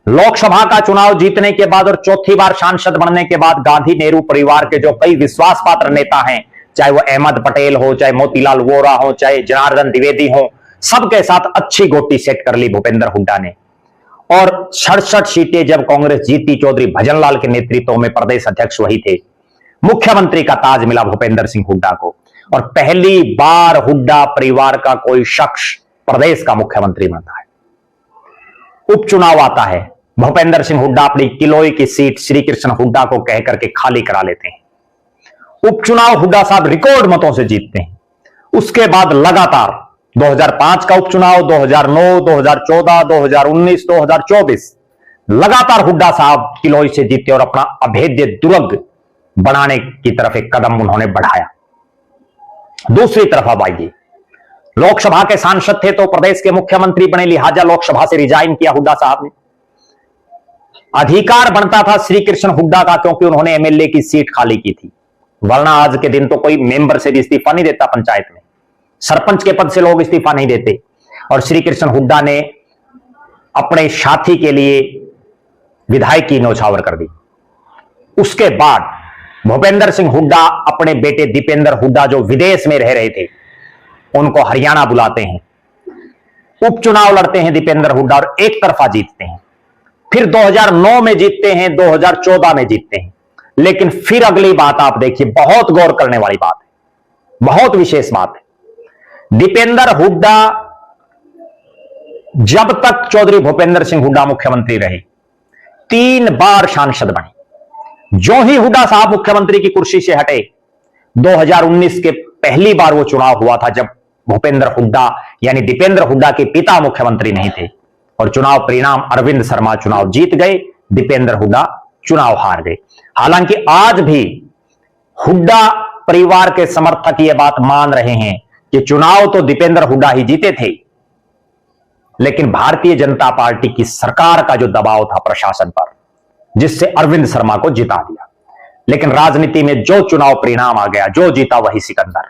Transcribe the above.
लोकसभा का चुनाव जीतने के बाद और चौथी बार सांसद बनने के बाद गांधी नेहरू परिवार के जो कई विश्वास पात्र नेता हैं, चाहे वो अहमद पटेल हो, चाहे मोतीलाल वोरा हो, चाहे जनार्दन द्विवेदी हो, सबके साथ अच्छी गोटी सेट कर ली भूपेंद्र हुड्डा ने। और 67 सीटें जब कांग्रेस जीती, चौधरी भजनलाल के नेतृत्व में प्रदेश अध्यक्ष वही थे। मुख्यमंत्री का ताज मिला भूपेंद्र सिंह हुड्डा को और पहली बार हुड्डा परिवार का कोई शख्स प्रदेश का मुख्यमंत्री बनता है। उपचुनाव आता है, भूपेंद्र सिंह हुड्डा अपनी किलोई की सीट श्री कृष्ण हुड्डा को कह करके खाली करा लेते हैं। उपचुनाव हुड्डा साहब रिकॉर्ड मतों से जीतते हैं। उसके बाद लगातार 2005 का उपचुनाव, 2009, 2014, 2019, 2024 लगातार हुड्डा साहब किलोई से जीते और अपना अभेद्य दुर्ग बनाने की तरफ एक कदम उन्होंने बढ़ाया। दूसरी तरफ अब आइए, लोकसभा के सांसद थे तो प्रदेश के मुख्यमंत्री बने, लिहाजा लोकसभा से रिजाइन किया हुड्डा साहब ने। अधिकार बनता था श्री कृष्ण हुड्डा का, क्योंकि उन्होंने एमएलए की सीट खाली की थी, वरना आज के दिन तो कोई मेंबर से भी इस्तीफा नहीं देता। पंचायत में सरपंच के पद से लोग इस्तीफा नहीं देते। और श्री कृष्ण हुड्डा ने अपने साथी के लिए विधायक की न्यौछावर कर दी। उसके बाद भूपेंद्र सिंह हुड्डा अपने बेटे दीपेंद्र हुड्डा जो विदेश में रह रहे थे, उनको हरियाणा बुलाते हैं। उपचुनाव लड़ते हैं दीपेंद्र हुड्डा और एक तरफा जीतते हैं। फिर 2009 में जीतते हैं, 2014 में जीतते हैं। लेकिन फिर अगली बात आप देखिए, बहुत गौर करने वाली बात है, बहुत विशेष बात है। दीपेंद्र हुड्डा जब तक चौधरी भूपेंद्र सिंह हुड्डा मुख्यमंत्री रहे, 3 बार सांसद बने। जो ही हुड्डा साहब मुख्यमंत्री की कुर्सी से हटे, 2019 के पहली बार वो चुनाव हुआ था जब भूपेंद्र हुड्डा यानी दीपेंद्र हुड्डा के पिता मुख्यमंत्री नहीं थे, और चुनाव परिणाम अरविंद शर्मा चुनाव जीत गए, दीपेंद्र हुड्डा चुनाव हार गए। हालांकि आज भी हुड्डा परिवार के समर्थक यह बात मान रहे हैं कि चुनाव तो दीपेंद्र हुड्डा ही जीते थे, लेकिन भारतीय जनता पार्टी की सरकार का जो दबाव था प्रशासन पर, जिससे अरविंद शर्मा को जिता दिया। लेकिन राजनीति में जो चुनाव परिणाम आ गया, जो जीता वही सिकंदर।